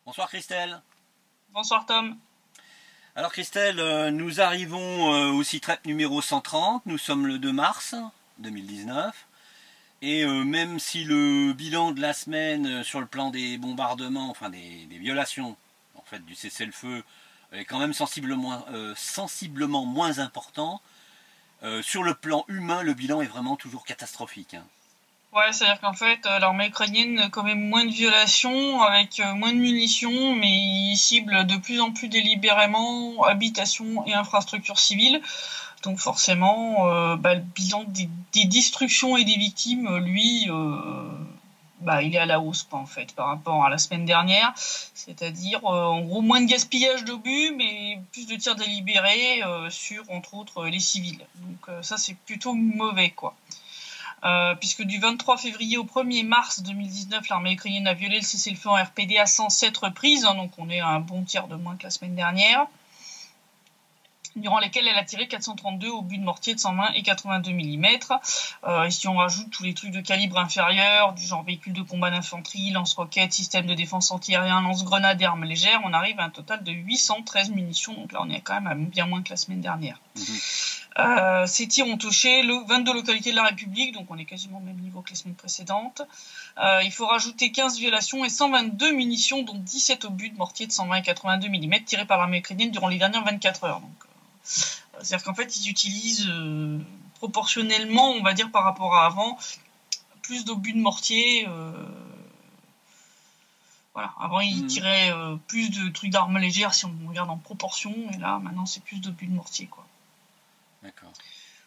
Bonsoir Christelle. Bonsoir Tom. Alors Christelle, nous arrivons au SITREP numéro 130, nous sommes le 2 mars 2019, et même si le bilan de la semaine sur le plan des bombardements, enfin des violations en fait, du cessez-le-feu est quand même sensiblement moins important, sur le plan humain le bilan est vraiment toujours catastrophique. Ouais, c'est-à-dire qu'en fait, l'armée ukrainienne commet moins de violations, avec moins de munitions, mais il cible de plus en plus délibérément habitations et infrastructures civiles. Donc forcément, le bilan des destructions et des victimes, lui, il est à la hausse, quoi, en fait, par rapport à la semaine dernière. C'est-à-dire, en gros, moins de gaspillage d'obus, mais plus de tirs délibérés sur, entre autres, les civils. Donc ça, c'est plutôt mauvais, quoi. Puisque du 23 février au 1er mars 2019, l'armée ukrainienne a violé le cessez-le-feu en RPD à 107 reprises, donc on est à un bon tiers de moins que la semaine dernière, durant lesquelles elle a tiré 432 obus de mortier de 120 et 82 mm. Et si on rajoute tous les trucs de calibre inférieur, du genre véhicules de combat d'infanterie, lance-roquettes, système de défense antiaérien, lance-grenades et armes légères, on arrive à un total de 813 munitions, donc là on est quand même à bien moins que la semaine dernière. Ces tirs ont touché 22 localités de la République, donc on est quasiment au même niveau que les semaines précédentes. Il faut rajouter 15 violations et 122 munitions, dont 17 obus de mortier de 120 et 82 mm tirés par l'armée ukrainienne durant les dernières 24 heures. Donc, c'est-à-dire qu'en fait, ils utilisent proportionnellement, on va dire par rapport à avant, plus d'obus de mortier. Voilà. Avant, ils tiraient plus de trucs d'armes légères si on regarde en proportion, et là, maintenant, c'est plus d'obus de mortier, quoi. D'accord.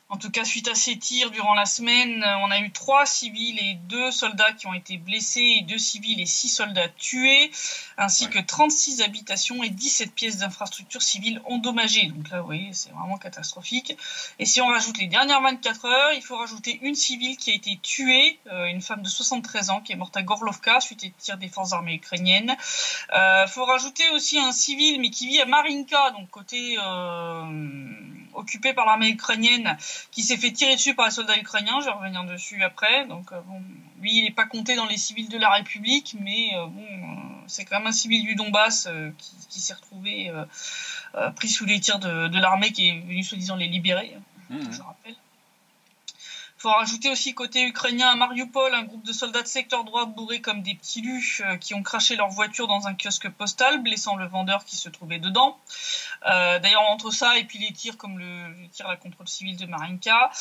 En tout cas, suite à ces tirs durant la semaine, on a eu 3 civils et 2 soldats qui ont été blessés, et 2 civils et 6 soldats tués, ainsi que 36 habitations et 17 pièces d'infrastructures civiles endommagées. Donc là, vous voyez, c'est vraiment catastrophique. Et si on rajoute les dernières 24 heures, il faut rajouter une civile qui a été tuée, une femme de 73 ans qui est morte à Gorlovka suite à tirs des forces armées ukrainiennes. Il faut rajouter aussi un civil, mais qui vit à Marinka, donc côté occupé par l'armée ukrainienne, qui s'est fait tirer dessus par les soldats ukrainiens. Je vais revenir dessus après. Donc lui, il n'est pas compté dans les civils de la République, mais c'est quand même un civil du Donbass qui s'est retrouvé pris sous les tirs de l'armée qui est venue soi-disant les libérer, je rappelle. Il faut rajouter aussi côté ukrainien à Mariupol un groupe de soldats de secteur droit bourrés comme des petits lus qui ont craché leur voiture dans un kiosque postal, blessant le vendeur qui se trouvait dedans. D'ailleurs, entre ça et puis les tirs comme les tirs là contre le civil de Marinka,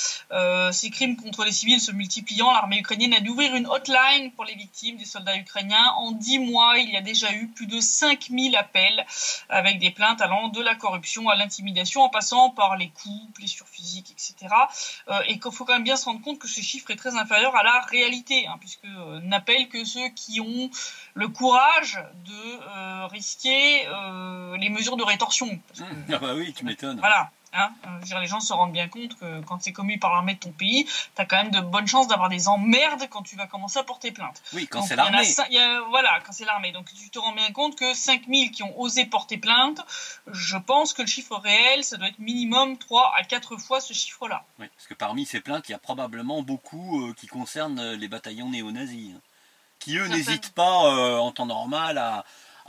ces crimes contre les civils se multipliant, l'armée ukrainienne a dû ouvrir une hotline pour les victimes des soldats ukrainiens. En 10 mois, il y a déjà eu plus de 5000 appels avec des plaintes allant de la corruption à l'intimidation en passant par les coups, blessures physiques, etc. Et qu'il faut quand même bien se rendre compte que ce chiffre est très inférieur à la réalité, puisque n'appellent que ceux qui ont le courage de risquer les mesures de rétorsion. Ah bah oui, tu m'étonnes. Voilà. Les gens se rendent bien compte que quand c'est commis par l'armée de ton pays, t'as quand même de bonnes chances d'avoir des emmerdes quand tu vas commencer à porter plainte. Oui, quand c'est l'armée. Voilà, quand c'est l'armée. Donc tu te rends bien compte que 5000 qui ont osé porter plainte, je pense que le chiffre réel, ça doit être minimum 3 à 4 fois ce chiffre-là. Oui, parce que parmi ces plaintes, il y a probablement beaucoup qui concernent les bataillons néo-nazis, qui eux n'hésitent pas en temps normal à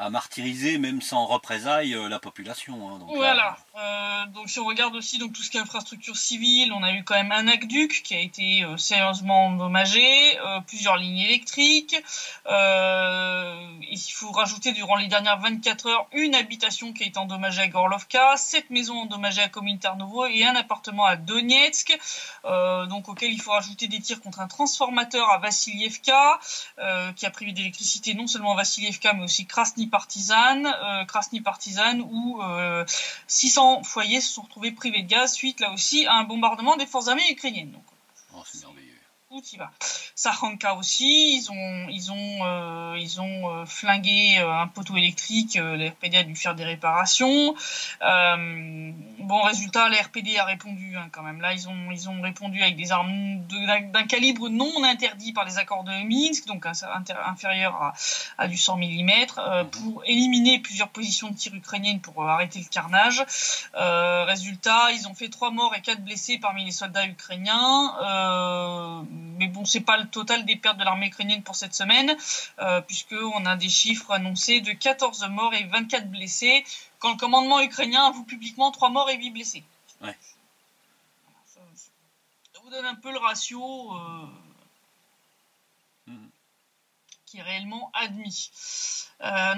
martyriser, même sans représailles, la population. Donc, voilà. Donc si on regarde aussi tout ce qui est infrastructure civile, on a eu quand même un aqueduc qui a été sérieusement endommagé, plusieurs lignes électriques. Il faut rajouter durant les dernières 24 heures une habitation qui a été endommagée à Gorlovka, 7 maisons endommagées à Kominternovo et un appartement à Donetsk, auquel il faut rajouter des tirs contre un transformateur à Vassilievka, qui a privé d'électricité non seulement Vassilievka mais aussi Krasny Partizan, où 600 foyers se sont retrouvés privés de gaz suite là aussi à un bombardement des forces armées ukrainiennes. Donc, c'est merveilleux. Où tu vas. Sakhanka aussi, ils ont flingué un poteau électrique, la RPD a dû faire des réparations. Résultat, la RPD a répondu quand même. Là, ils ont répondu avec des armes d'un calibre non interdit par les accords de Minsk, donc inférieur à du 100 mm, pour éliminer plusieurs positions de tir ukrainiennes pour arrêter le carnage. Résultat, ils ont fait 3 morts et 4 blessés parmi les soldats ukrainiens. mais bon, c'est pas le total des pertes de l'armée ukrainienne pour cette semaine, puisqu'on a des chiffres annoncés de 14 morts et 24 blessés, quand le commandement ukrainien avoue publiquement 3 morts et 8 blessés. Ouais. Ça vous donne un peu le ratio qui est réellement admis.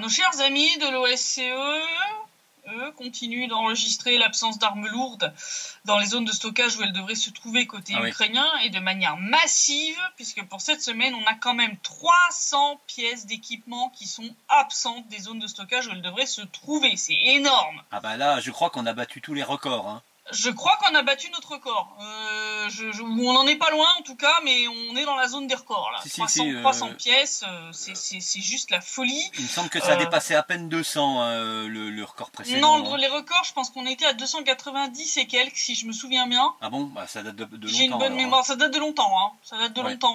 Nos chers amis de l'OSCE, eux, continuent d'enregistrer l'absence d'armes lourdes dans les zones de stockage où elles devraient se trouver côté ukrainien, et de manière massive, puisque pour cette semaine, on a quand même 300 pièces d'équipement qui sont absentes des zones de stockage où elles devraient se trouver. C'est énorme. Ah bah là, je crois qu'on a battu tous les records. Hein. Je crois qu'on a battu notre record. On n'en est pas loin en tout cas, mais on est dans la zone des records là. 300 pièces, c'est juste la folie. Il me semble que ça a dépassé à peine 200 le record précédent. Non, les records, je pense qu'on était à 290 et quelques, si je me souviens bien. Ah bon, bah, ça date de longtemps. J'ai une bonne mémoire, ça date de longtemps. Hein. Ça date de longtemps,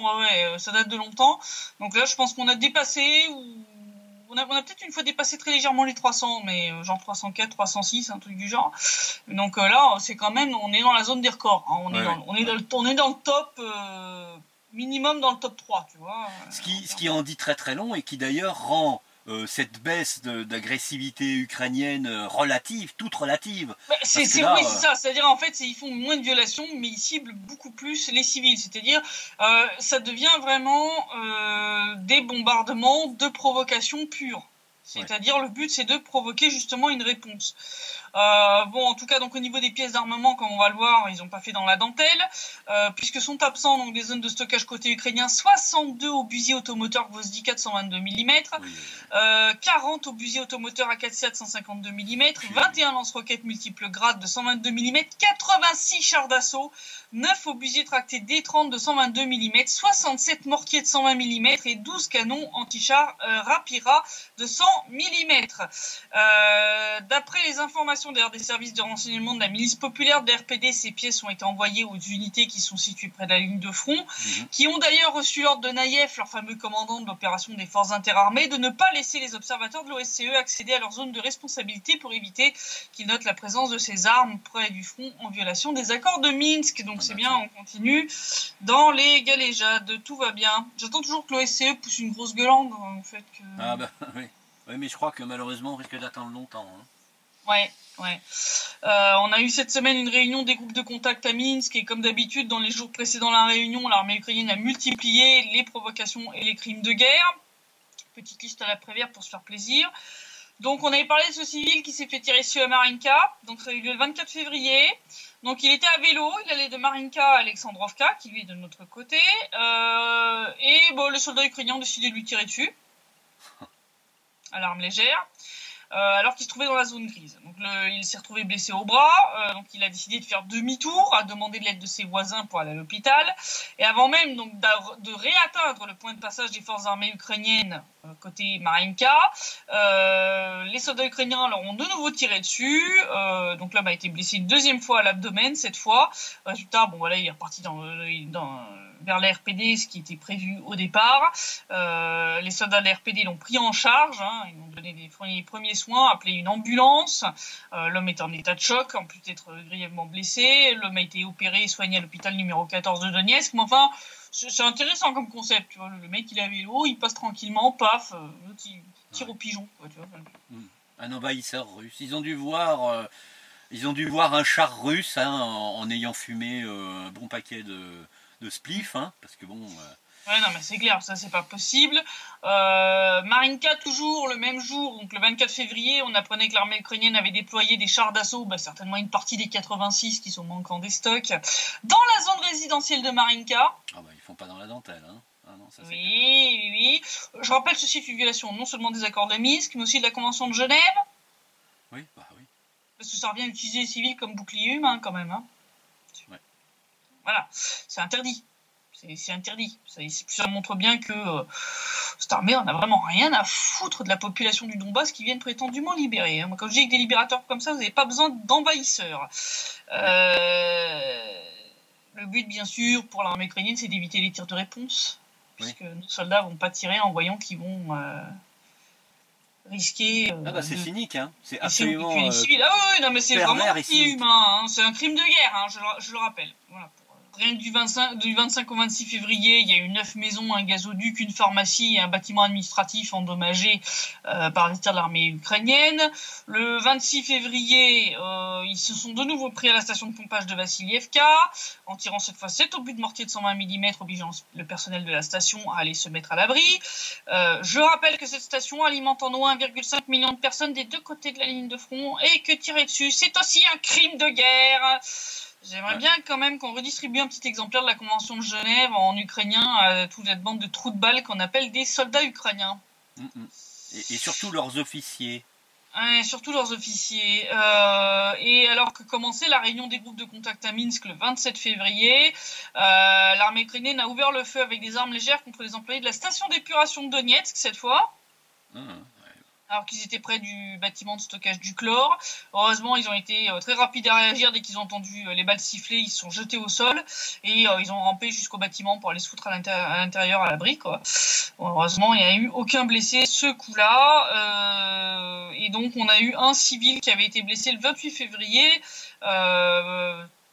ça date de longtemps. Donc là, je pense qu'on a dépassé on a peut-être une fois dépassé très légèrement les 300, mais genre 304, 306, un truc du genre. Donc là, c'est quand même, on est dans la zone des records. Hein. On est dans le top, minimum dans le top 3, tu vois. Ce qui en dit très très long et qui d'ailleurs rend cette baisse d'agressivité ukrainienne toute relative. C'est ça. C'est-à-dire, en fait, ils font moins de violations, mais ils ciblent beaucoup plus les civils. C'est-à-dire, ça devient vraiment des bombardements de provocation pure. C'est-à-dire, le but, c'est de provoquer justement une réponse. En tout cas, donc au niveau des pièces d'armement, comme on va le voir, ils n'ont pas fait dans la dentelle, puisque sont absents donc des zones de stockage côté ukrainien 62 obusiers automoteurs Gvozdyka de 122 mm, 40 obusiers automoteurs AK-4 152 mm, 21 lance-roquettes multiples grades de 122 mm, 86 chars d'assaut, 9 obusiers tractés D30 de 122 mm, 67 mortiers de 120 mm et 12 canons anti-chars Rapira de 100 mm. D'après les informations d'ailleurs des services de renseignement de la milice populaire de l'RPD, ces pièces ont été envoyées aux unités qui sont situées près de la ligne de front, qui ont d'ailleurs reçu l'ordre de Naïev, leur fameux commandant de l'opération des forces interarmées, de ne pas laisser les observateurs de l'OSCE accéder à leur zone de responsabilité pour éviter qu'ils notent la présence de ces armes près du front en violation des accords de Minsk. Donc c'est bien, on continue dans les galéjades, tout va bien. J'attends toujours que l'OSCE pousse une grosse gueulande en fait que... Ah bah oui. Oui, mais je crois que malheureusement on risque d'attendre longtemps. Hein. Ouais. On a eu cette semaine une réunion des groupes de contact à Minsk et comme d'habitude dans les jours précédant la réunion, l'armée ukrainienne a multiplié les provocations et les crimes de guerre. Petite liste à la Prévert pour se faire plaisir. Donc on avait parlé de ce civil qui s'est fait tirer dessus à Marinka, donc ça a eu lieu le 24 février. Donc il était à vélo, il allait de Marinka à Alexandrovka, qui lui est de notre côté, et le soldat ukrainien a décidé de lui tirer dessus, à l'arme légère. Alors qu'il se trouvait dans la zone grise. Donc il s'est retrouvé blessé au bras, donc il a décidé de faire demi-tour, a demandé de l'aide de ses voisins pour aller à l'hôpital, et avant même donc de réatteindre le point de passage des forces armées ukrainiennes côté Marinka, les soldats ukrainiens leur ont de nouveau tiré dessus, donc l'homme a été blessé une deuxième fois à l'abdomen cette fois. Résultat, il est reparti vers la RPD, ce qui était prévu au départ. Les soldats de la RPD l'ont pris en charge, ils ont donné les premiers soins, appelé une ambulance. L'homme est en état de choc, en plus d'être grièvement blessé. L'homme a été opéré et soigné à l'hôpital numéro 14 de Donetsk. Mais enfin, c'est intéressant comme concept. Tu vois, le mec, il est à vélo, il passe tranquillement, paf, l'autre, il tire au pigeon. Quoi, tu vois. Un envahisseur russe. Ils ont dû voir un char russe en ayant fumé un bon paquet de spliff, parce que bon... Ouais, non, mais c'est clair, ça c'est pas possible. Marinka, toujours le même jour, donc le 24 février, on apprenait que l'armée ukrainienne avait déployé des chars d'assaut, certainement une partie des 86 qui sont manquants des stocks, dans la zone résidentielle de Marinka. Ah ils font pas dans la dentelle, hein. Ah non, ça, oui. Je rappelle ceci est une violation non seulement des accords de Minsk, mais aussi de la Convention de Genève. Oui. Parce que ça revient à utiliser les civils comme bouclier humain quand même. Ouais. Voilà, c'est interdit. C'est interdit. Ça montre bien que cette armée en a vraiment rien à foutre de la population du Donbass qui viennent prétendument libérer. Moi, quand je dis avec des libérateurs comme ça, vous n'avez pas besoin d'envahisseurs. Le but, bien sûr, pour l'armée ukrainienne, c'est d'éviter les tirs de réponse, puisque nos soldats ne vont pas tirer en voyant qu'ils vont risquer... c'est cynique, c'est absolument... mais c'est vraiment humain, c'est un crime de guerre, je le rappelle. Voilà. rien que du 25 au 26 février, il y a eu 9 maisons, un gazoduc, une pharmacie et un bâtiment administratif endommagés par les tirs de l'armée ukrainienne. Le 26 février, ils se sont de nouveau pris à la station de pompage de Vassilievka, en tirant cette fois 7 obus de mortier de 120 mm, obligeant le personnel de la station à aller se mettre à l'abri. Je rappelle que cette station alimente en eau 1,5 million de personnes des deux côtés de la ligne de front et que tirer dessus, c'est aussi un crime de guerre. J'aimerais bien quand même qu'on redistribue un petit exemplaire de la Convention de Genève en ukrainien à toute cette bande de trous de balles qu'on appelle des soldats ukrainiens. Et surtout leurs officiers. Ouais, surtout leurs officiers. Et alors que commençait la réunion des groupes de contact à Minsk le 27 février, l'armée ukrainienne a ouvert le feu avec des armes légères contre les employés de la station d'épuration de Donetsk cette fois. Alors qu'ils étaient près du bâtiment de stockage du chlore. Heureusement, ils ont été très rapides à réagir. Dès qu'ils ont entendu les balles siffler, ils se sont jetés au sol et ils ont rampé jusqu'au bâtiment pour aller se foutre à l'intérieur à l'abri, quoi. Bon, heureusement, il n'y a eu aucun blessé ce coup-là. Et donc, on a eu un civil qui avait été blessé le 28 février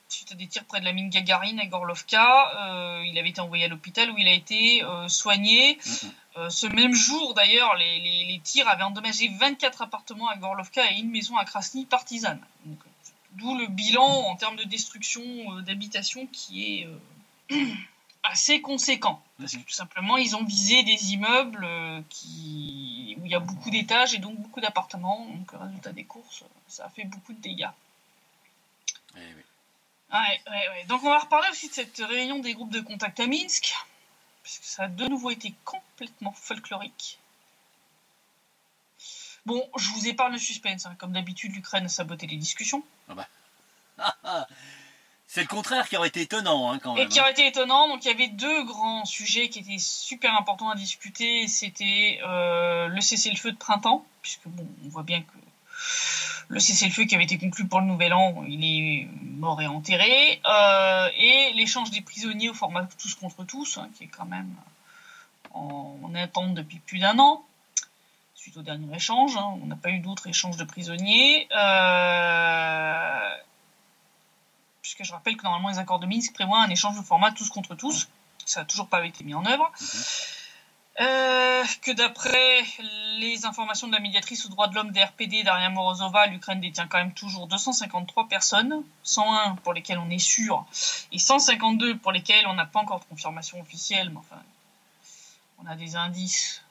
suite à des tirs près de la mine Gagarine à Gorlovka. Il avait été envoyé à l'hôpital où il a été soigné. Ce même jour, d'ailleurs, les tirs avaient endommagé 24 appartements à Gorlovka et une maison à Krasny partisane. D'où le bilan en termes de destruction d'habitation qui est assez conséquent. Parce que tout simplement, ils ont visé des immeubles où il y a beaucoup d'étages et donc beaucoup d'appartements. Donc, résultat des courses, ça a fait beaucoup de dégâts. Oui. Ouais. Donc, on va reparler aussi de cette réunion des groupes de contact à Minsk. Puisque ça a de nouveau été complètement folklorique. Bon, je vous épargne le suspense. Comme d'habitude, l'Ukraine a saboté les discussions. C'est le contraire qui aurait été étonnant, quand même. Et qui aurait été étonnant. Donc, il y avait deux grands sujets qui étaient super importants à discuter. C'était le cessez-le-feu de printemps. Puisque, bon, on voit bien que le cessez-le-feu qui avait été conclu pour le Nouvel An, il est mort et enterré. Et l'échange des prisonniers au format tous contre tous, qui est quand même en attente depuis plus d'un an, suite au dernier échange. On n'a pas eu d'autres échanges de prisonniers. Puisque je rappelle que normalement les accords de Minsk prévoient un échange au format tous contre tous. Ça n'a toujours pas été mis en œuvre. Que d'après les informations de la médiatrice aux droits de l'homme des RPD, Daria Morozova, l'Ukraine détient quand même toujours 253 personnes, 101 pour lesquelles on est sûr, et 152 pour lesquelles on n'a pas encore de confirmation officielle, mais enfin, on a des indices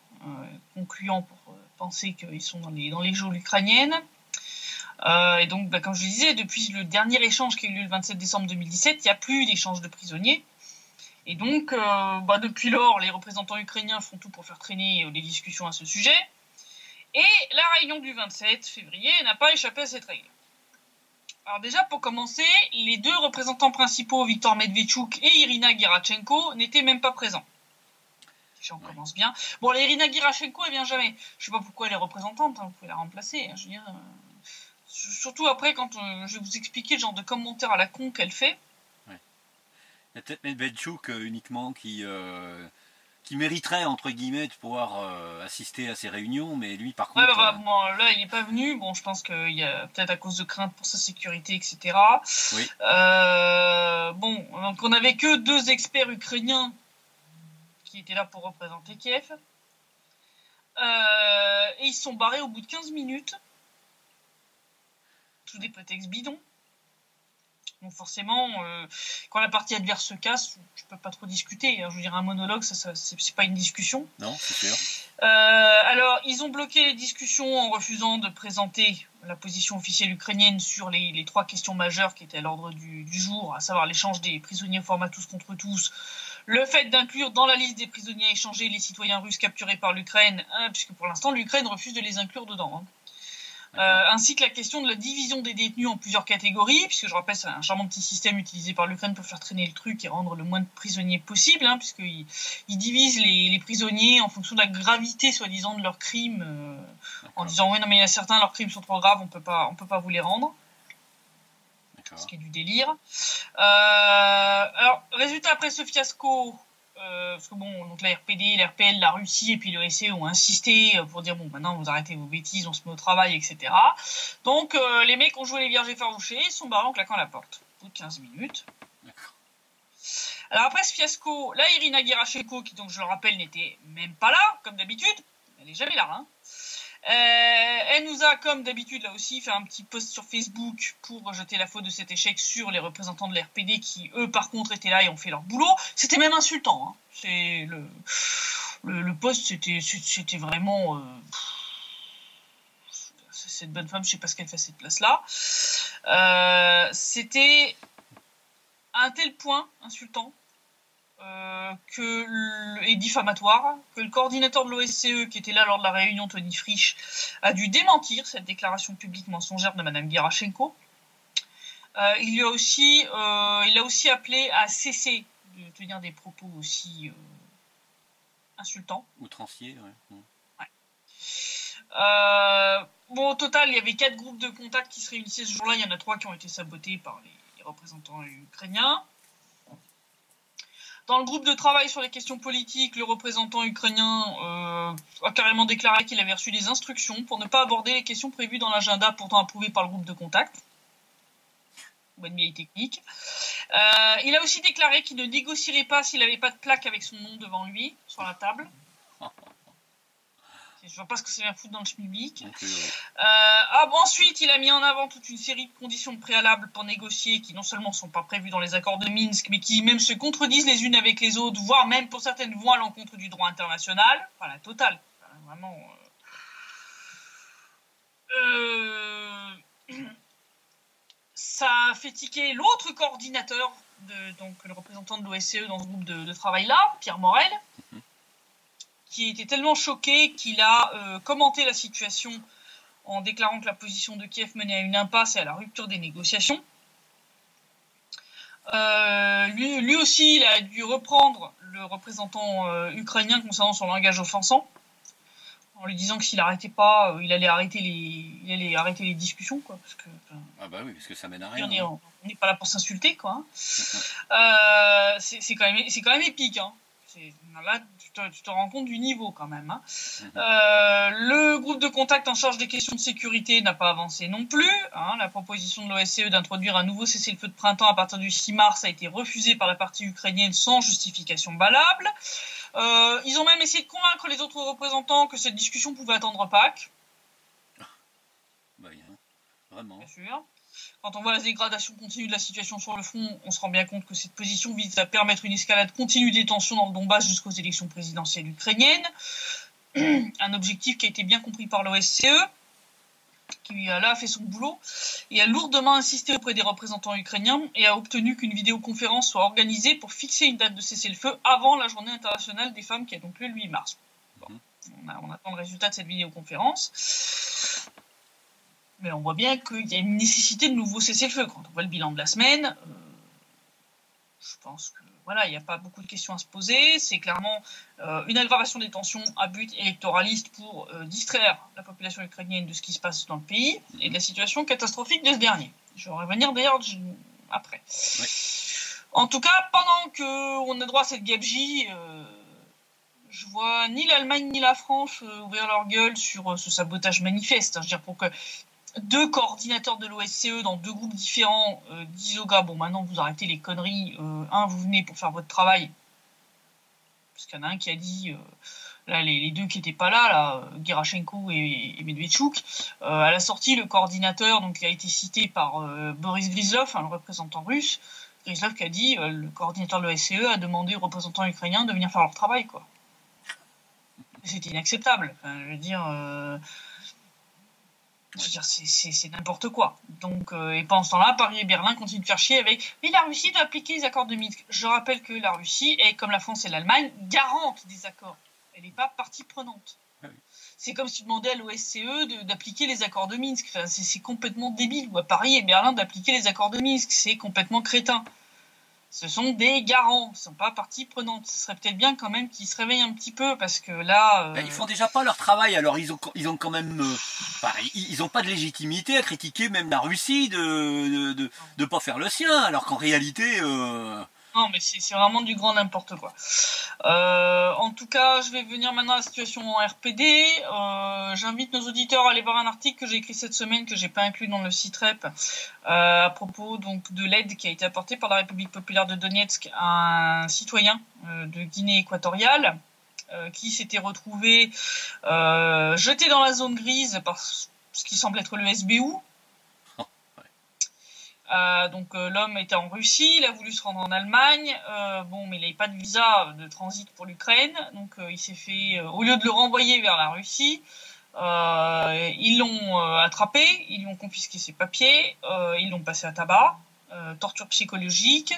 concluants pour penser qu'ils sont dans les geôles ukrainiennes. Et donc, comme je le disais, depuis le dernier échange qui a eu lieu le 27 décembre 2017, il n'y a plus d'échange de prisonniers. Et donc, depuis lors, les représentants ukrainiens font tout pour faire traîner les discussions à ce sujet. Et la réunion du 27 février n'a pas échappé à cette règle. Alors déjà, pour commencer, les deux représentants principaux, Viktor Medvedchuk et Irina Gerashchenko, n'étaient même pas présents. Déjà, on commence bien. Bon, Irina Gerashchenko, elle vient jamais. Je sais pas pourquoi elle est représentante, vous pouvez la remplacer. Je veux dire, surtout après, quand je vais vous expliquer le genre de commentaires à la con qu'elle fait. Il y a peut-être Medvedchuk uniquement qui mériterait, entre guillemets, de pouvoir assister à ces réunions, mais lui, par contre... là, il n'est pas venu. Bon, je pense qu'il y a peut-être à cause de craintes pour sa sécurité, etc. Oui. Donc on n'avait que deux experts ukrainiens qui étaient là pour représenter Kiev. Et ils se sont barrés au bout de 15 minutes. Sous des prétextes bidons. Donc forcément, quand la partie adverse se casse, tu peux pas trop discuter. Je veux dire, un monologue, ça c'est pas une discussion. Non, c'est sûr. Alors, ils ont bloqué les discussions en refusant de présenter la position officielle ukrainienne sur les trois questions majeures qui étaient à l'ordre du jour, à savoir l'échange des prisonniers au format tous contre tous, le fait d'inclure dans la liste des prisonniers échangés les citoyens russes capturés par l'Ukraine, puisque pour l'instant l'Ukraine refuse de les inclure dedans. Ainsi que la question de la division des détenus en plusieurs catégories, puisque je rappelle c'est un charmant petit système utilisé par l'Ukraine pour faire traîner le truc et rendre le moins de prisonniers possible, puisqu'ils divisent les prisonniers en fonction de la gravité soi-disant de leurs crimes, en disant oui non mais il y a certains leurs crimes sont trop graves, on peut pas vous les rendre. Ce qui est du délire. Alors résultat après ce fiasco. Parce que bon, donc la RPD, la RPL, la Russie et puis le SE ont insisté pour dire bon, maintenant vous arrêtez vos bêtises, on se met au travail, etc. Donc les mecs ont joué les vierges effarouchés, ils sont barrés en claquant la porte. Au bout de 15 minutes. D'accord. Alors après ce fiasco, là, Irina Gerashchenko, qui donc je le rappelle n'était même pas là, comme d'habitude, elle n'est jamais là, hein. Elle nous a, comme d'habitude, là aussi, fait un petit post sur Facebook pour rejeter la faute de cet échec sur les représentants de l'RPD qui, eux, par contre, étaient là et ont fait leur boulot. C'était même insultant, hein. C'est le post, c'était vraiment... cette bonne femme, je sais pas ce qu'elle fait à cette place-là. C'était à un tel point insultant et diffamatoire que le coordinateur de l'OSCE, qui était là lors de la réunion, Tony Frisch, a dû démentir cette déclaration publique mensongère de Madame Gerashchenko. Il a aussi appelé à cesser de tenir des propos aussi insultants. Outranciers, ouais. Bon, au total, il y avait 4 groupes de contact qui se réunissaient ce jour-là. Il y en a 3 qui ont été sabotés par les représentants ukrainiens. Dans le groupe de travail sur les questions politiques, le représentant ukrainien a carrément déclaré qu'il avait reçu des instructions pour ne pas aborder les questions prévues dans l'agenda pourtant approuvé par le groupe de contact. Bonne vieille technique. Il a aussi déclaré qu'il ne négocierait pas s'il n'avait pas de plaque avec son nom devant lui, sur la table. Je vois pas ce que ça vient foutre dans le schmilblick. Okay, ouais. Ensuite, il a mis en avant toute une série de conditions préalables pour négocier qui non seulement sont pas prévues dans les accords de Minsk, mais qui même se contredisent les unes avec les autres, voire même pour certaines vont à l'encontre du droit international. Enfin, la totale. Vraiment. Ça a fait tiquer l'autre coordinateur, donc le représentant de l'OSCE dans ce groupe de travail-là, Pierre Morel, qui était tellement choqué qu'il a commenté la situation en déclarant que la position de Kiev menait à une impasse et à la rupture des négociations. Lui aussi, il a dû reprendre le représentant ukrainien concernant son langage offensant, en lui disant que s'il n'arrêtait pas, il allait arrêter les discussions, quoi. Parce que, ah bah oui, parce que ça mène à rien. On n'est pas là pour s'insulter, quoi. Hein. C'est quand même épique, hein. Là, tu te rends compte du niveau quand même. Hein. Le groupe de contact en charge des questions de sécurité n'a pas avancé non plus. Hein. La proposition de l'OSCE d'introduire un nouveau cessez-le-feu de printemps à partir du 6 mars a été refusée par la partie ukrainienne sans justification valable. Ils ont même essayé de convaincre les autres représentants que cette discussion pouvait attendre Pâques. Bah, vraiment. Bien sûr. Quand on voit la dégradation continue de la situation sur le front, on se rend bien compte que cette position vise à permettre une escalade continue des tensions dans le Donbass jusqu'aux élections présidentielles ukrainiennes. Un objectif qui a été bien compris par l'OSCE, qui là a fait son boulot, et a lourdement insisté auprès des représentants ukrainiens et a obtenu qu'une vidéoconférence soit organisée pour fixer une date de cessez-le-feu avant la journée internationale des femmes qui a donc lieu le 8 mars. Bon, on attend le résultat de cette vidéoconférence. Mais on voit bien qu'il y a une nécessité de nouveau cessez-le-feu. Quand on voit le bilan de la semaine, je pense que voilà, il n'y a pas beaucoup de questions à se poser. C'est clairement une aggravation des tensions à but électoraliste pour distraire la population ukrainienne de ce qui se passe dans le pays et de la situation catastrophique de ce dernier. Je vais revenir d'ailleurs après. Ouais. En tout cas, pendant qu'on a droit à cette gabegie, je vois ni l'Allemagne ni la France ouvrir leur gueule sur ce sabotage manifeste. Je veux dire, pour que 2 coordinateurs de l'OSCE dans 2 groupes différents disent aux gars, bon maintenant vous arrêtez les conneries, vous venez pour faire votre travail. Parce qu'il y en a un qui a dit, là les 2 qui n'étaient pas là, Gerashchenko et Medvedchuk, à la sortie le coordinateur donc, qui a été cité par Boris Gryzlov, le représentant russe, Gryzlov qui a dit, le coordinateur de l'OSCE a demandé aux représentants ukrainiens de venir faire leur travail, quoi. C'était inacceptable. Enfin, je veux dire, c'est n'importe quoi. Donc, et pendant ce temps-là, Paris et Berlin continuent de faire chier avec « Mais la Russie doit appliquer les accords de Minsk ». Je rappelle que la Russie est, comme la France et l'Allemagne, garante des accords. Elle n'est pas partie prenante. Ah oui. C'est comme si tu demandais à l'OSCE d'appliquer les accords de Minsk. Enfin, c'est complètement débile. Ou à Paris et Berlin d'appliquer les accords de Minsk. C'est complètement crétin. Ce sont des garants, ils ne sont pas partie prenante. Ce serait peut-être bien quand même qu'ils se réveillent un petit peu, parce que là... Ils font déjà pas leur travail, alors ils ont quand même... ils n'ont pas de légitimité à critiquer même la Russie de pas faire le sien, alors qu'en réalité... Non, mais c'est vraiment du grand n'importe quoi. En tout cas, je vais venir maintenant à la situation en RPD. J'invite nos auditeurs à aller voir un article que j'ai écrit cette semaine, que j'ai pas inclus dans le site REP, à propos donc de l'aide qui a été apportée par la République populaire de Donetsk à un citoyen de Guinée équatoriale qui s'était retrouvé jeté dans la zone grise par ce qui semble être le SBU. Donc l'homme était en Russie, il a voulu se rendre en Allemagne, mais il n'avait pas de visa de transit pour l'Ukraine, donc il s'est fait, au lieu de le renvoyer vers la Russie, ils l'ont attrapé, ils lui ont confisqué ses papiers, ils l'ont passé à tabac, torture psychologique,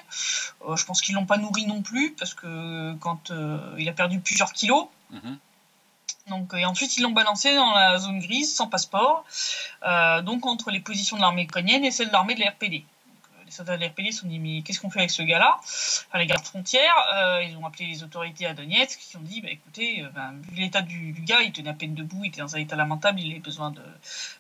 je pense qu'ils l'ont pas nourri non plus, parce que quand il a perdu plusieurs kilos, donc, et ensuite ils l'ont balancé dans la zone grise sans passeport, donc entre les positions de l'armée ukrainienne et celles de l'armée de la RPD. Donc, les soldats de la RPD se sont dit mais qu'est-ce qu'on fait avec ce gars-là, enfin les gardes frontières, ils ont appelé les autorités à Donetsk qui ont dit écoutez, vu l'état du gars, il tenait à peine debout, il était dans un état lamentable, il avait besoin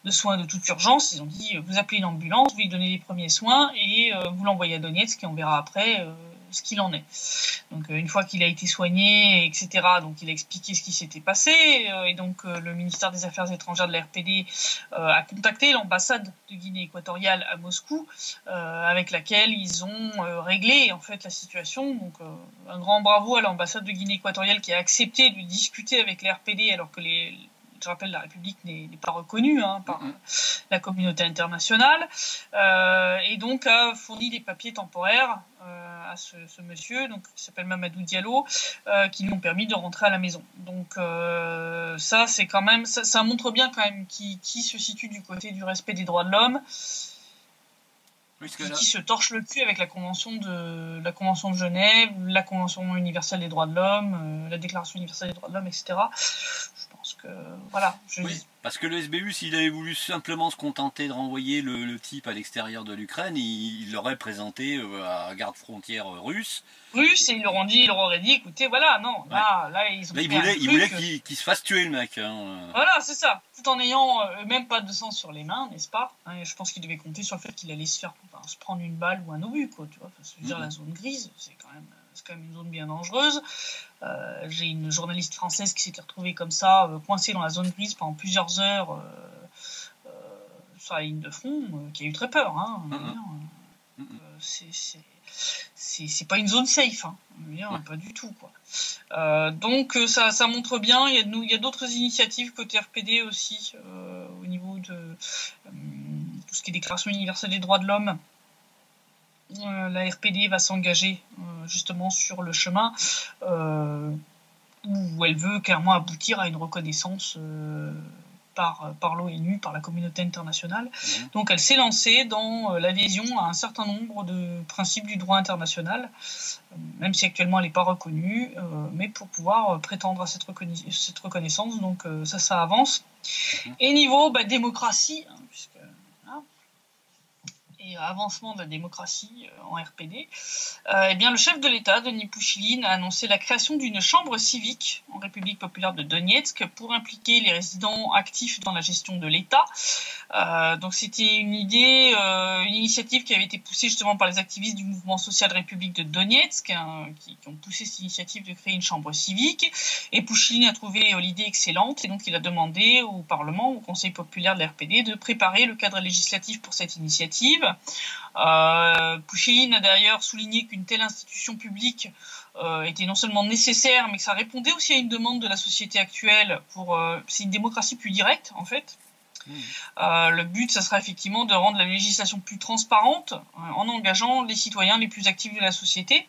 de soins de toute urgence. Ils ont dit vous appelez une ambulance, vous lui donnez les premiers soins et vous l'envoyez à Donetsk et on verra après ce qu'il en est. Donc une fois qu'il a été soigné, etc., donc il a expliqué ce qui s'était passé, et donc le ministère des Affaires étrangères de la RPD a contacté l'ambassade de Guinée équatoriale à Moscou, avec laquelle ils ont réglé en fait la situation. Donc un grand bravo à l'ambassade de Guinée équatoriale qui a accepté de discuter avec la RPD alors que je rappelle, la République n'est pas reconnue par la communauté internationale, et donc a fourni des papiers temporaires à ce monsieur, donc qui s'appelle Mamadou Diallo, qui lui ont permis de rentrer à la maison. Donc ça, c'est quand même, ça montre bien quand même qui se situe du côté du respect des droits de l'homme. Qui se torche le cul avec la convention de Genève, la convention universelle des droits de l'homme, la déclaration universelle des droits de l'homme, etc. Je pense que voilà. Parce que le SBU, s'il avait voulu simplement se contenter de renvoyer le type à l'extérieur de l'Ukraine, il l'aurait présenté à garde frontière russe. Et ils leur auraient dit, écoutez, voilà, non, là, ils ont. Là, il voulait qu'il se fasse tuer le mec. Voilà, c'est ça. Tout en n'ayant même pas de sang sur les mains, n'est-ce pas ? Je pense qu'il devait compter sur le fait qu'il allait se prendre une balle ou un obus, quoi. Tu vois, se dire la zone grise, c'est quand même une zone bien dangereuse. J'ai une journaliste française qui s'était retrouvée comme ça, coincée dans la zone grise pendant plusieurs heures sur la ligne de front, qui a eu très peur. C'est pas une zone safe, pas du tout, quoi. Donc ça montre bien. Il y a d'autres initiatives côté RPD aussi au niveau de tout ce qui est déclaration universelle des droits de l'homme. La RPD va s'engager justement sur le chemin où elle veut clairement aboutir à une reconnaissance par l'ONU, par la communauté internationale. Donc elle s'est lancée dans l'adhésion à un certain nombre de principes du droit international, même si actuellement elle n'est pas reconnue, mais pour pouvoir prétendre à cette reconnaissance. Donc ça avance. Et niveau démocratie, puisque et avancement de la démocratie en RPD, le chef de l'État, Denis Pouchiline, a annoncé la création d'une chambre civique en République populaire de Donetsk pour impliquer les résidents actifs dans la gestion de l'État. Donc c'était une initiative qui avait été poussée justement par les activistes du mouvement social République de Donetsk, qui ont poussé cette initiative de créer une chambre civique. Et Pouchiline a trouvé l'idée excellente, et donc il a demandé au Parlement, au Conseil populaire de la RPD, de préparer le cadre législatif pour cette initiative. Pouchiline a d'ailleurs souligné qu'une telle institution publique était non seulement nécessaire, mais que ça répondait aussi à une demande de la société actuelle c'est une démocratie plus directe, en fait. Le but, ça sera effectivement de rendre la législation plus transparente en engageant les citoyens les plus actifs de la société.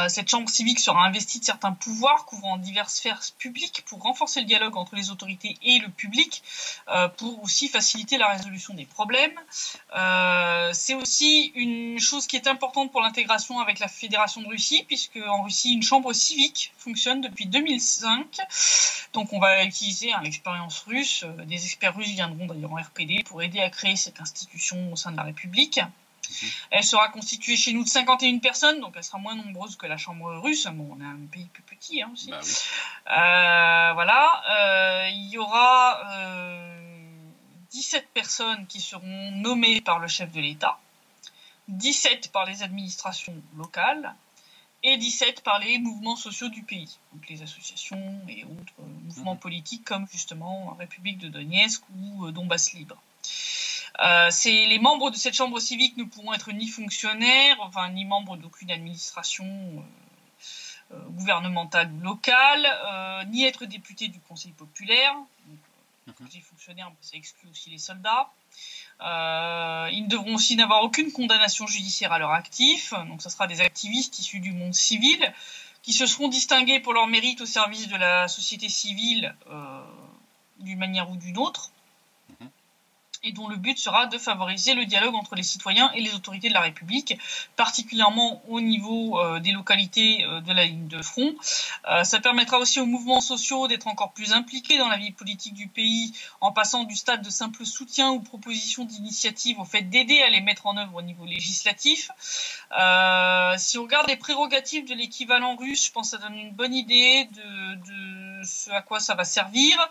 Cette chambre civique sera investie de certains pouvoirs couvrant diverses sphères publiques pour renforcer le dialogue entre les autorités et le public, pour aussi faciliter la résolution des problèmes. C'est aussi une chose qui est importante pour l'intégration avec la Fédération de Russie, puisque en Russie, une chambre civique fonctionne depuis 2005. Donc on va utiliser l'expérience russe. Des experts russes viendront d'ailleurs en RPD pour aider à créer cette institution au sein de la République. Elle sera constituée chez nous de 51 personnes, donc elle sera moins nombreuse que la chambre russe. Bon, on est un pays plus petit aussi. Bah oui. Il y aura 17 personnes qui seront nommées par le chef de l'État. 17 par les administrations locales et 17 par les mouvements sociaux du pays, donc les associations et autres mouvements politiques comme justement République de Donetsk ou Donbass libre. Les membres de cette chambre civique ne pourront être ni fonctionnaires, enfin ni membres d'aucune administration gouvernementale ou locale, ni être députés du Conseil populaire. Donc, les fonctionnaires, ça exclut aussi les soldats. Ils ne devront aussi n'avoir aucune condamnation judiciaire à leur actif. Donc, ce sera des activistes issus du monde civil qui se seront distingués pour leur mérite au service de la société civile d'une manière ou d'une autre. Et dont le but sera de favoriser le dialogue entre les citoyens et les autorités de la République, particulièrement au niveau des localités de la ligne de front. Ça permettra aussi aux mouvements sociaux d'être encore plus impliqués dans la vie politique du pays, en passant du stade de simple soutien ou proposition d'initiative au fait d'aider à les mettre en œuvre au niveau législatif. Si on regarde les prérogatives de l'équivalent russe, je pense que ça donne une bonne idée de ce à quoi ça va servir.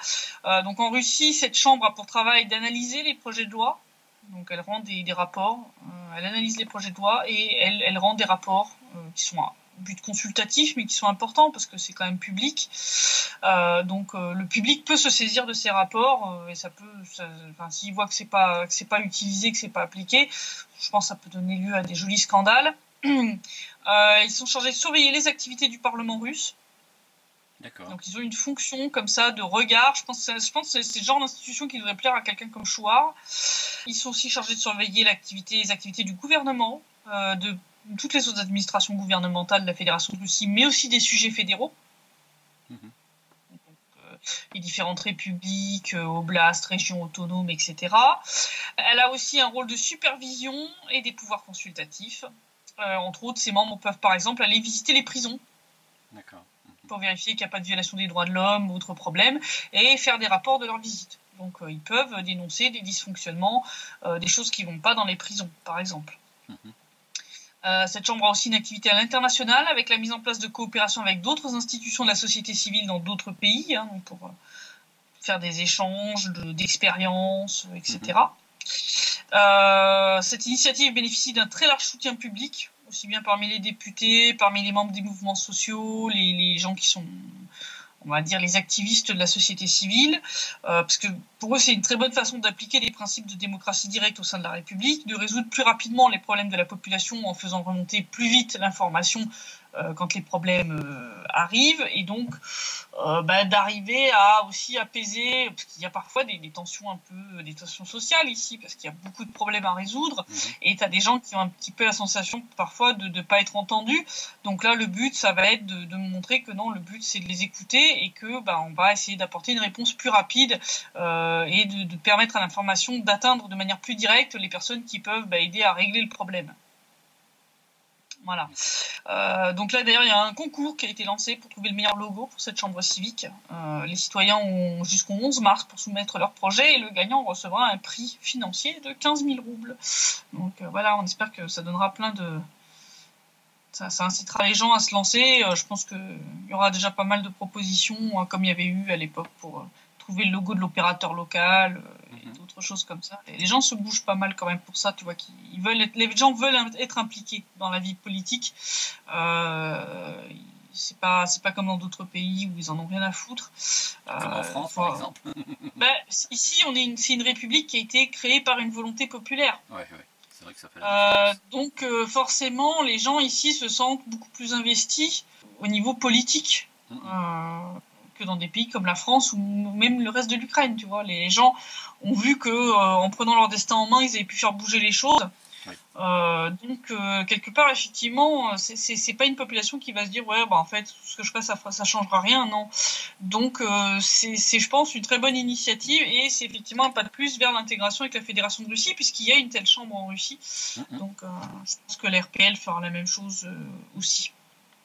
Donc en Russie, cette chambre a pour travail d'analyser les projets de loi. Donc elle rend des rapports, elle analyse les projets de loi et elle rend des rapports qui sont à but consultatif mais qui sont importants parce que c'est quand même public. Donc le public peut se saisir de ces rapports et s'il voit que c'est pas utilisé, que c'est pas appliqué, je pense que ça peut donner lieu à des jolis scandales. Ils sont chargés de surveiller les activités du Parlement russe. D'accord. Donc ils ont une fonction comme ça de regard. Je pense que c'est le genre d'institution qui devrait plaire à quelqu'un comme Chouard. Ils sont aussi chargés de surveiller les activités du gouvernement, de toutes les autres administrations gouvernementales de la Fédération de Russie, mais aussi des sujets fédéraux. Donc, les différentes républiques, oblasts, régions autonomes, etc. Elle a aussi un rôle de supervision et des pouvoirs consultatifs. Entre autres, ses membres peuvent par exemple aller visiter les prisons. D'accord. Pour vérifier qu'il n'y a pas de violation des droits de l'homme ou autre problème, et faire des rapports de leur visite. Donc ils peuvent dénoncer des dysfonctionnements, des choses qui ne vont pas dans les prisons, par exemple. Cette chambre a aussi une activité à l'international, avec la mise en place de coopération avec d'autres institutions de la société civile dans d'autres pays, donc pour faire des échanges d'expériences, etc. Cette initiative bénéficie d'un très large soutien public, aussi bien parmi les députés, parmi les membres des mouvements sociaux, les gens qui sont, on va dire, les activistes de la société civile, parce que pour eux, c'est une très bonne façon d'appliquer les principes de démocratie directe au sein de la République, de résoudre plus rapidement les problèmes de la population en faisant remonter plus vite l'information quand les problèmes arrivent, et donc d'arriver à aussi apaiser, parce qu'il y a parfois des tensions des tensions sociales ici, parce qu'il y a beaucoup de problèmes à résoudre, et tu as des gens qui ont un petit peu la sensation parfois de ne pas être entendus. Donc là, le but, ça va être de montrer que non, le but, c'est de les écouter et que on va essayer d'apporter une réponse plus rapide et de permettre à l'information d'atteindre de manière plus directe les personnes qui peuvent aider à régler le problème. Voilà. Donc là, d'ailleurs, il y a un concours qui a été lancé pour trouver le meilleur logo pour cette chambre civique. Les citoyens ont jusqu'au 11 mars pour soumettre leur projet et le gagnant recevra un prix financier de 15 000 roubles. Donc voilà, on espère que ça donnera plein de... Ça incitera les gens à se lancer. Je pense qu'il y aura déjà pas mal de propositions, comme il y avait eu à l'époque pour trouver le logo de l'opérateur local et d'autres choses comme ça. Et les gens se bougent pas mal quand même pour ça, tu vois. Les gens veulent être impliqués dans la vie politique. C'est pas comme dans d'autres pays où ils en ont rien à foutre. Comme en France, par exemple. Ici, c'est une république qui a été créée par une volonté populaire. Ouais. C'est vrai que ça fait la différence. Donc forcément, les gens ici se sentent beaucoup plus investis au niveau politique que dans des pays comme la France ou même le reste de l'Ukraine. Tu vois, les gens ont vu que en prenant leur destin en main, ils avaient pu faire bouger les choses. Oui. Donc quelque part, effectivement, c'est pas une population qui va se dire en fait ce que je fais ça changera rien, non. Donc c'est je pense une très bonne initiative et c'est effectivement un pas de plus vers l'intégration avec la Fédération de Russie puisqu'il y a une telle chambre en Russie. Donc je pense que l'RPL fera la même chose aussi.